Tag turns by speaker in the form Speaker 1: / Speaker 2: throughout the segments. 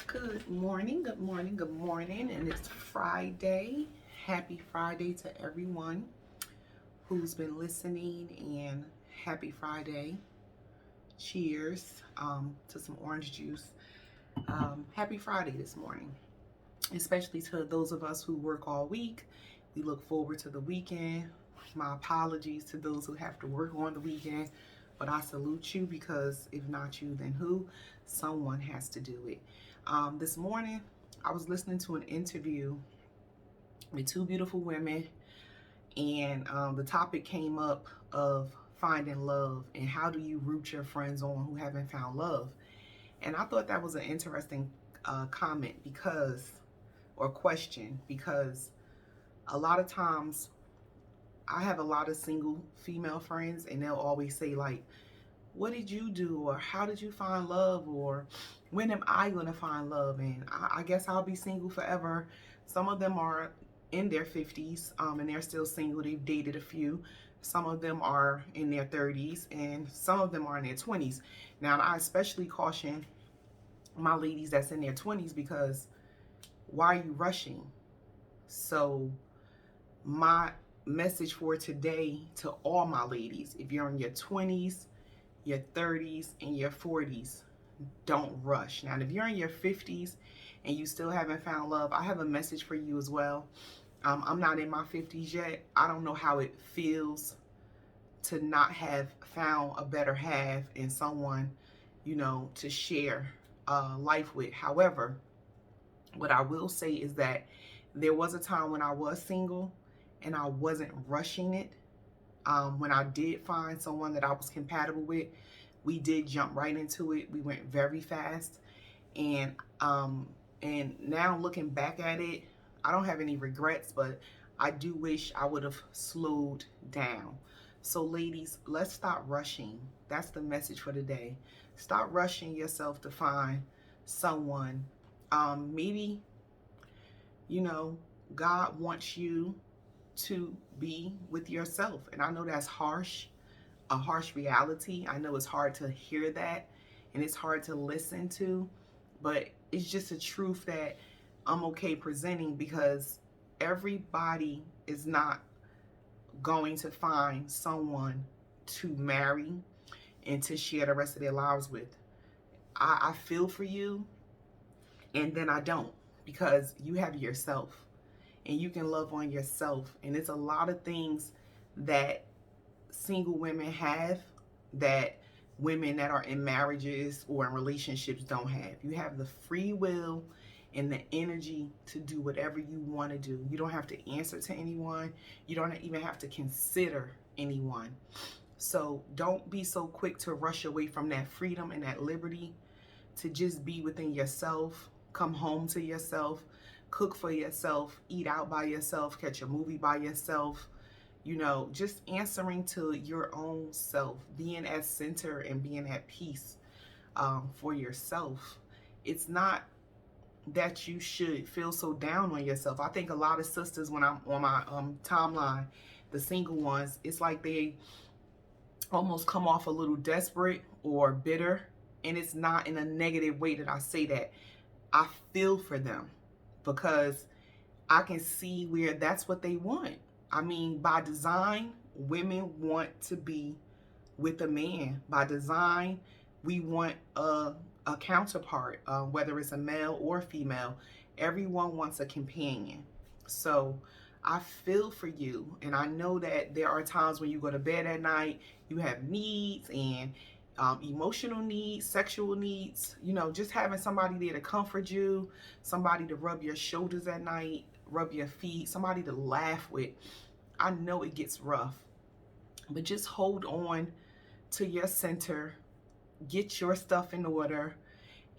Speaker 1: Good morning, good morning, good morning, and it's Friday. Happy Friday to everyone who's been listening, and happy Friday. Cheers to some orange juice. Happy Friday this morning, especially to those of us who work all week. We look forward to the weekend. My apologies to those who have to work on the weekend, but I salute you because if not you, then who? Someone has to do it. This morning, I was listening to an interview with two beautiful women, and the topic came up of finding love and how do you root your friends on who haven't found love. And I thought that was an interesting comment or question, because a lot of times I have a lot of single female friends, and they'll always say, like, what did you do, or how did you find love, or when am I going to find love? And I guess I'll be single forever. Some of them are in their 50s, and they're still single. They've dated a few. Some of them are in their 30s, and some of them are in their 20s. Now, I especially caution my ladies that's in their 20s, because why are you rushing? So my message for today to all my ladies, if you're in your 20s, your 30s, and your 40s, don't rush. Now, if you're in your 50s and you still haven't found love, I have a message for you as well. I'm not in my 50s yet. I don't know how it feels to not have found a better half and someone, to share life with. However, what I will say is that there was a time when I was single and I wasn't rushing it. When I did find someone that I was compatible with, we did jump right into it. We went very fast, and now looking back at it, I don't have any regrets, but I do wish I would have slowed down. So ladies, let's stop rushing. That's the message for today. Stop rushing yourself to find someone. Maybe, God wants you to be with yourself. And I know that's a harsh reality. I know it's hard to hear that and it's hard to listen to, but it's just a truth that I'm okay presenting, because everybody is not going to find someone to marry and to share the rest of their lives with. I feel for you, and then I don't, because you have yourself and you can love on yourself. And it's a lot of things that single women have that women that are in marriages or in relationships don't have. You have the free will and the energy to do whatever you want to do. You don't have to answer to anyone. You don't even have to consider anyone. So don't be so quick to rush away from that freedom and that liberty to just be within yourself, come home to yourself, cook for yourself, eat out by yourself, catch a movie by yourself, just answering to your own self, being at center and being at peace for yourself. It's not that you should feel so down on yourself. I think a lot of sisters, when I'm on my timeline, the single ones, it's like they almost come off a little desperate or bitter. And it's not in a negative way that I say that. I feel for them, because I can see where that's what they want. I mean, by design, women want to be with a man. By design, we want a counterpart, whether it's a male or female. Everyone wants a companion. So I feel for you, and I know that there are times when you go to bed at night, you have needs, and emotional needs, sexual needs, just having somebody there to comfort you, somebody to rub your shoulders at night, rub your feet, somebody to laugh with. I know it gets rough, but just hold on to your center, get your stuff in order,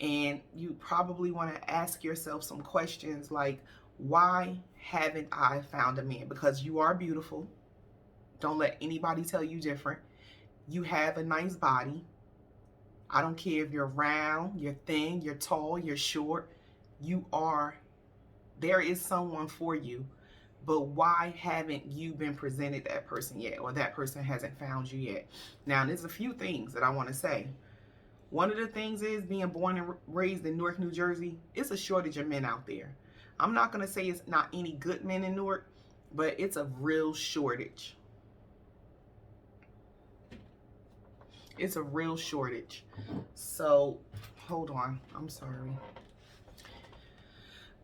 Speaker 1: and you probably want to ask yourself some questions like, why haven't I found a man? Because you are beautiful. Don't let anybody tell you different. You have a nice body. I don't care if you're round, you're thin, you're tall, you're short. There is someone for you. But why haven't you been presented that person yet, or that person hasn't found you yet? Now, there's a few things that I want to say. One of the things is being born and raised in Newark, New Jersey, it's a shortage of men out there. I'm not going to say it's not any good men in Newark, but it's a real shortage. It's a real shortage. So, hold on. I'm sorry.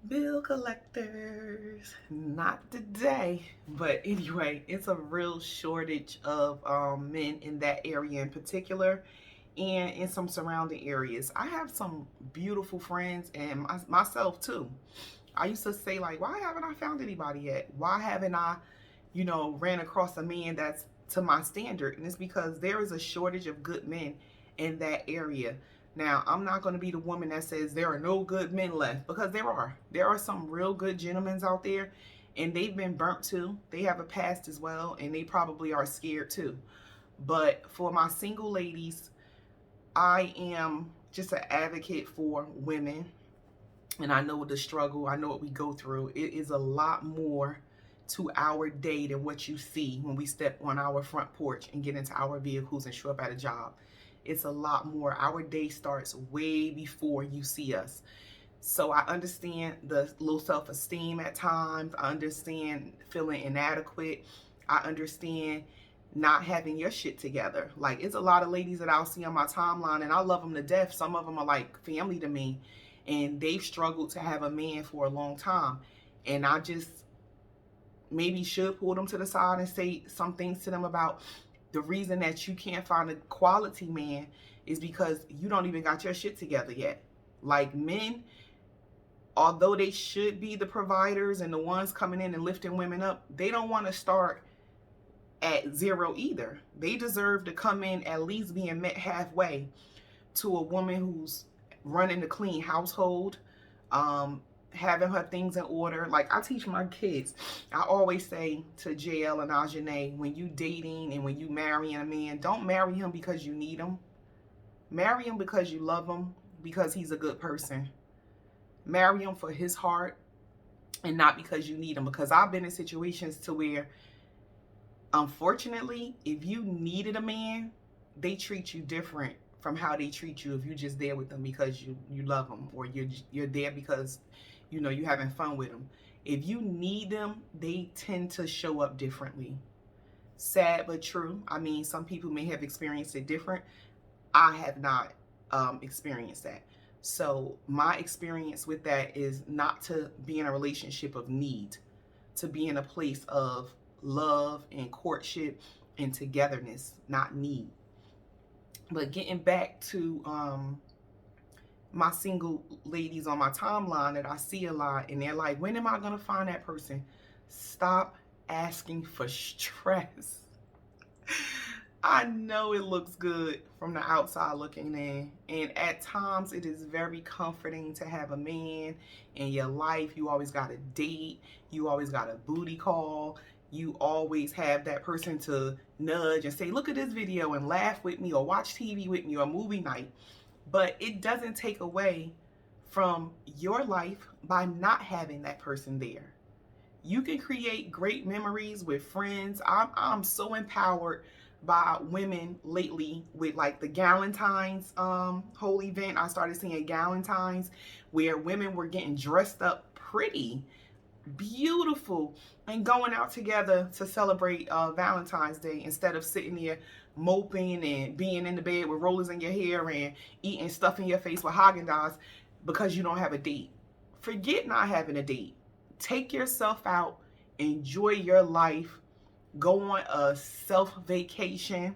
Speaker 1: Bill collectors, not today. But anyway, it's a real shortage of men in that area in particular, and in some surrounding areas. I have some beautiful friends, and myself too. I used to say, like, why haven't I found anybody yet? Why haven't I, ran across a man that's to my standard? And it's because there is a shortage of good men in that area. Now, I'm not going to be the woman that says there are no good men left, because there are. There are some real good gentlemen out there, and they've been burnt too. They have a past as well, and they probably are scared too. But for my single ladies, I am just an advocate for women, and I know the struggle. I know what we go through. It is a lot more to our day than what you see when we step on our front porch and get into our vehicles and show up at a job. It's a lot more. Our day starts way before you see us. So I understand the low self-esteem at times. I understand feeling inadequate. I understand not having your shit together. Like, it's a lot of ladies that I'll see on my timeline, and I love them to death. Some of them are like family to me, and they've struggled to have a man for a long time. And I just maybe should pull them to the side and say some things to them about the reason that you can't find a quality man is because you don't even got your shit together yet. Like, men, although they should be the providers and the ones coming in and lifting women up, they don't want to start at zero either. They deserve to come in at least being met halfway to a woman who's running a clean household, having her things in order. Like, I teach my kids, I always say to JL and Ajane, when you dating and when you marrying a man, don't marry him because you need him. Marry him because you love him, because he's a good person. Marry him for his heart and not because you need him. Because I've been in situations to where, unfortunately, if you needed a man, they treat you different from how they treat you if you're just there with them because you love them, or you're there because you're having fun with them. If you need them, they tend to show up differently. Sad but true. I mean, some people may have experienced it different. I have not experienced that. So my experience with that is not to be in a relationship of need, to be in a place of love and courtship and togetherness, not need. But getting back to my single ladies on my timeline that I see a lot, and they're like, when am I going to find that person? Stop asking for stress. I know it looks good from the outside looking in, and at times it is very comforting to have a man in your life. You always got a date, you always got a booty call, you always have that person to nudge and say, look at this video, and laugh with me, or watch TV with me, or movie night. But it doesn't take away from your life by not having that person there. You can create great memories with friends. I'm so empowered by women lately with like the Galentine's whole event. I started seeing Galentine's where women were getting dressed up pretty, beautiful, and going out together to celebrate Valentine's Day instead of sitting there moping and being in the bed with rollers in your hair and eating stuff in your face with Haagen-Dazs because you don't have a date. Forget not having a date. Take yourself out, enjoy your life, go on a self-vacation,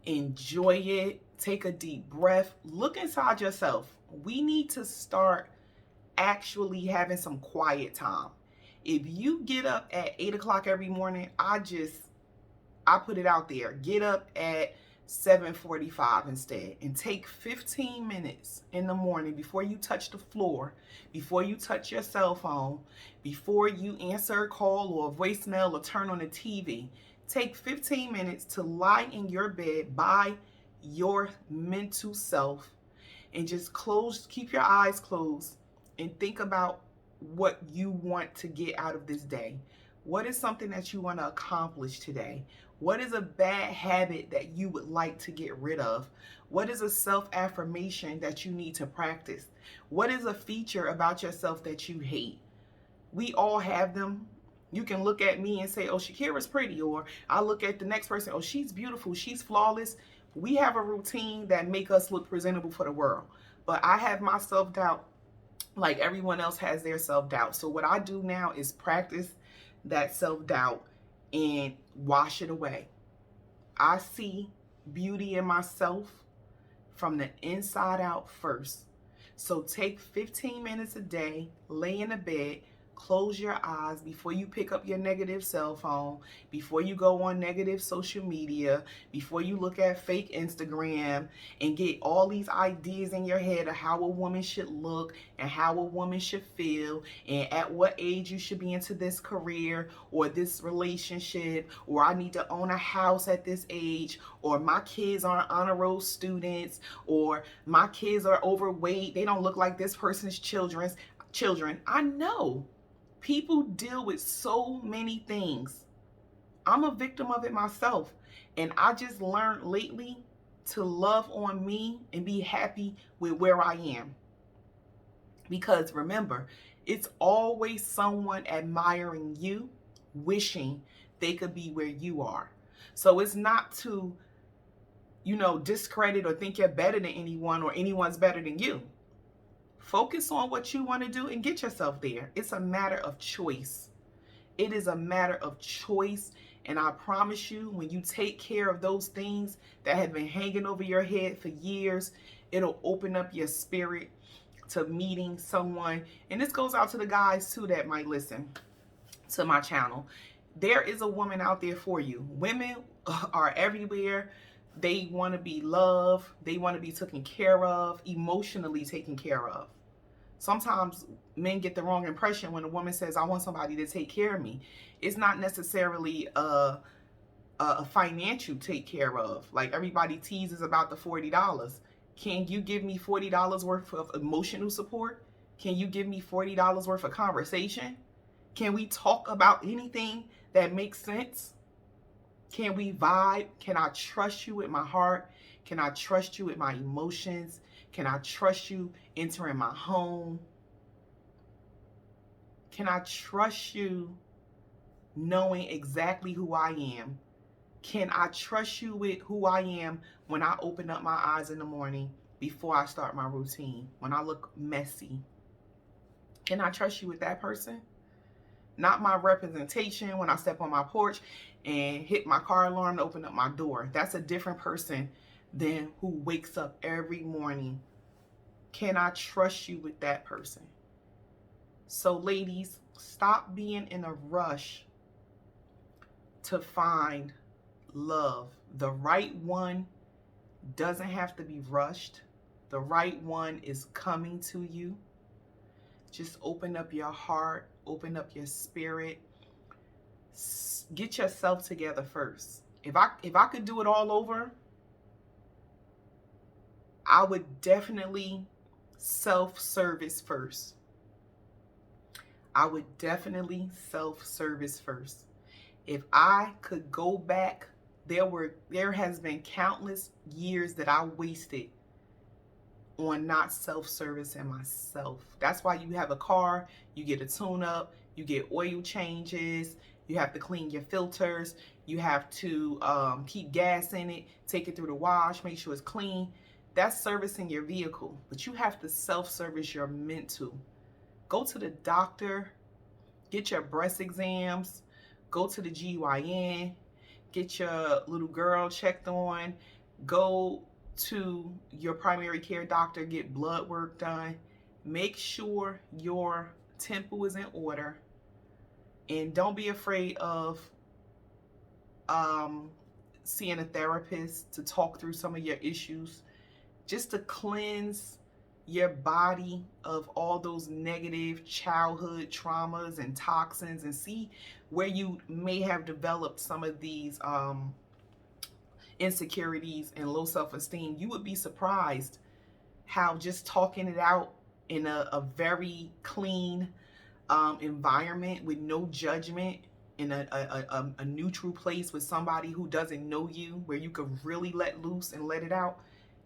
Speaker 1: enjoy it, take a deep breath, look inside yourself. We need to start actually having some quiet time. If you get up at 8 o'clock every morning, I put it out there. Get up at 7:45 instead, and take 15 minutes in the morning before you touch the floor, before you touch your cell phone, before you answer a call or a voicemail or turn on the TV. Take 15 minutes to lie in your bed by your mental self and just keep your eyes closed and think about what you want to get out of this day. What is something that you want to accomplish today? What is a bad habit that you would like to get rid of? What is a self-affirmation that you need to practice? What is a feature about yourself that you hate? We all have them. You can look at me and say, oh, Shakira's pretty, or I look at the next person, oh, she's beautiful, she's flawless. We have a routine that make us look presentable for the world. But I have my self-doubt like everyone else has their self-doubt. So what I do now is practice that self-doubt and wash it away. I see beauty in myself from the inside out first. So take 15 minutes a day, lay in a bed, close your eyes before you pick up your negative cell phone, before you go on negative social media, before you look at fake Instagram and get all these ideas in your head of how a woman should look and how a woman should feel and at what age you should be into this career or this relationship, or I need to own a house at this age, or my kids aren't honor roll students, or my kids are overweight, they don't look like this person's children. I know people deal with so many things. I'm a victim of it myself. And I just learned lately to love on me and be happy with where I am. Because remember, it's always someone admiring you, wishing they could be where you are. So it's not to, discredit or think you're better than anyone or anyone's better than you. Focus on what you want to do and get yourself there. It's a matter of choice. It is a matter of choice. And I promise you, when you take care of those things that have been hanging over your head for years, it'll open up your spirit to meeting someone. And this goes out to the guys too that might listen to my channel. There is a woman out there for you. Women are everywhere. They want to be loved. They want to be taken care of, emotionally taken care of. Sometimes men get the wrong impression when a woman says, I want somebody to take care of me. It's not necessarily a financial take care of. Like everybody teases about the $40. Can you give me $40 worth of emotional support? Can you give me $40 worth of conversation? Can we talk about anything that makes sense? Can we vibe? Can I trust you with my heart? Can I trust you with my emotions? Can I trust you entering my home? Can I trust you knowing exactly who I am? Can I trust you with who I am when I open up my eyes in the morning before I start my routine, when I look messy? Can I trust you with that person? Not my representation when I step on my porch and hit my car alarm to open up my door. That's a different person than who wakes up every morning. Can I trust you with that person? So ladies, stop being in a rush to find love. The right one doesn't have to be rushed. The right one is coming to you. Just open up your heart, open up your spirit. Get yourself together first. If I could do it all over, I would definitely self-service first. I would definitely self-service first. If I could go back, there has been countless years that I wasted on not self-servicing myself. That's why you have a car, you get a tune-up, you get oil changes, you have to clean your filters, you have to keep gas in it, take it through the wash, make sure it's clean. That's servicing your vehicle, but you have to self-service your mental. Go to the doctor, get your breast exams, go to the GYN, get your little girl checked on, go to your primary care doctor, get blood work done. Make sure your temple is in order, and don't be afraid of seeing a therapist to talk through some of your issues, just to cleanse your body of all those negative childhood traumas and toxins, and see where you may have developed some of these insecurities and low self-esteem. You would be surprised how just talking it out in a very clean environment with no judgment in a neutral place with somebody who doesn't know you, where you could really let loose and let it out,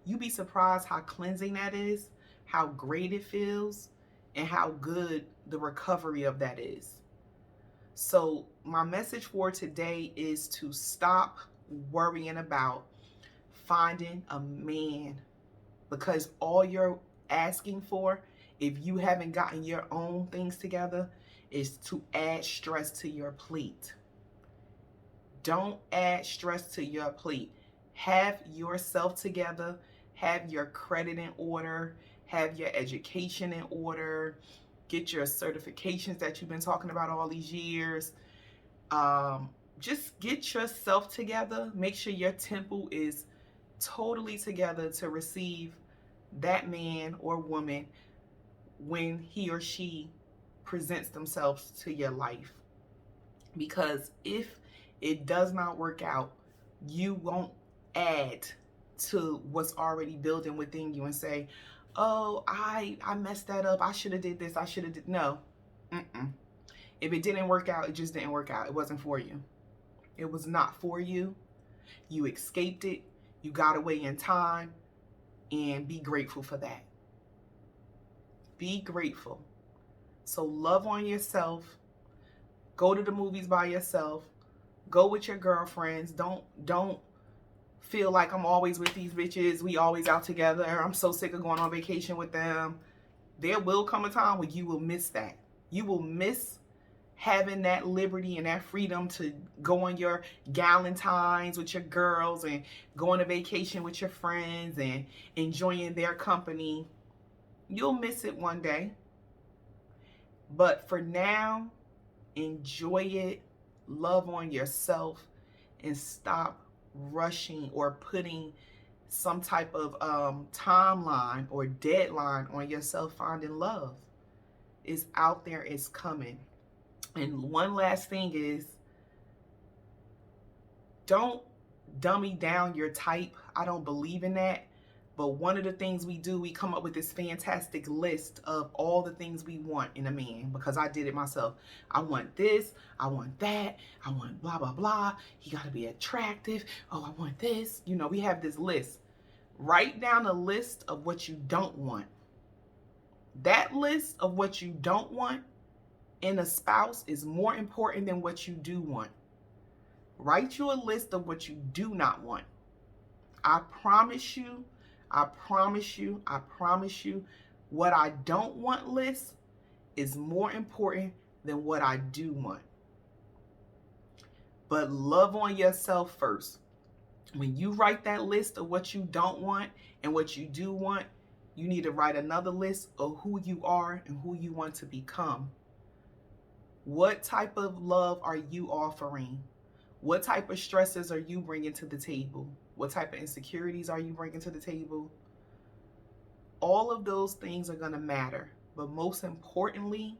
Speaker 1: you'd be surprised how cleansing that is, how great it feels, and how good the recovery of that is. So my message for today is to stop worrying about finding a man, because all you're asking for, if you haven't gotten your own things together, is to add stress to your plate. Don't add stress to your plate. Have yourself together, have your credit in order, have your education in order, get your certifications that you've been talking about all these years. Just get yourself together. Make sure your temple is totally together to receive that man or woman when he or she presents themselves to your life. Because if it does not work out, you won't add to what's already building within you and say, oh, I messed that up. I should have did this. I should have did. No. If it didn't work out, it just didn't work out. It wasn't for you. It was not for you. You escaped it. You got away in time, and be grateful for that. Be grateful. So love on yourself. Go to the movies by yourself. Go with your girlfriends. Don't feel like I'm always with these bitches. We always out together. I'm so sick of going on vacation with them. There will come a time when you will miss that. You will miss having that liberty and that freedom to go on your galentines with your girls and go on a vacation with your friends and enjoying their company. You'll miss it one day. But for now, enjoy it, love on yourself, and stop rushing or putting some type of timeline or deadline on yourself finding love. It's out there, it's coming. And one last thing is, don't dummy down your type. I don't believe in that. But one of the things we do, we come up with this fantastic list of all the things we want in a man, because I did it myself. I want this, I want that, I want blah, blah, blah. He got to be attractive. Oh, I want this. You know, we have this list. Write down a list of what you don't want. That list of what you don't want in a spouse is more important than what you do want. Write you a list of what you do not want. I promise you, what I don't want list is more important than what I do want. But love on yourself first. When you write that list of what you don't want and what you do want, you need to write another list of who you are and who you want to become. What type of love are you offering? What type of stresses are you bringing to the table? What type of insecurities are you bringing to the table? All of those things are going to matter. But most importantly,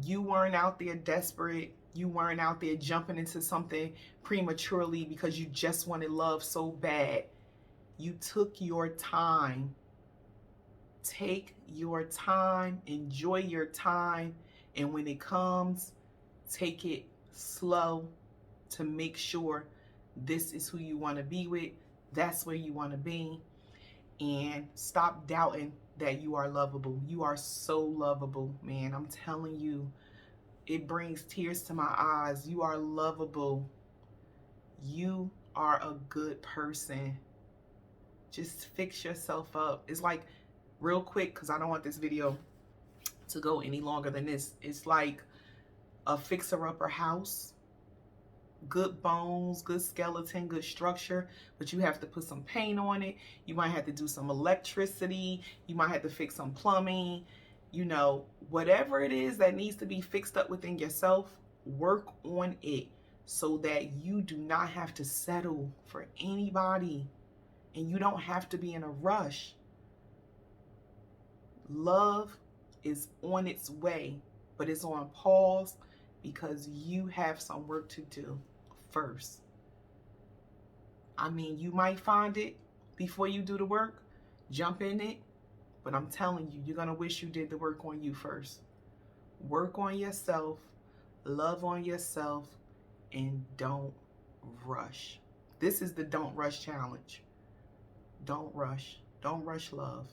Speaker 1: you weren't out there desperate. You weren't out there jumping into something prematurely because you just wanted love so bad. You took your time. Take your time. Enjoy your time. And when it comes, take it slow to make sure this is who you want to be with. That's where you want to be. And stop doubting that you are lovable. You are so lovable, man. I'm telling you, it brings tears to my eyes. You are lovable. You are a good person. Just fix yourself up. It's like, real quick, because I don't want this video to go any longer than this. It's like a fixer-upper house. Good bones, good skeleton, good structure, but you have to put some paint on it. You might have to do some electricity. You might have to fix some plumbing. You know, whatever it is that needs to be fixed up within yourself, work on it so that you do not have to settle for anybody and you don't have to be in a rush. Love is on its way, but it's on pause because you have some work to do first. I mean, you might find it before you do the work. Jump in it. But I'm telling you, you're going to wish you did the work on you first. Work on yourself. love on yourself, and don't rush. This is the Don't Rush Challenge. Don't rush. Don't rush love.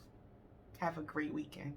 Speaker 1: Have a great weekend.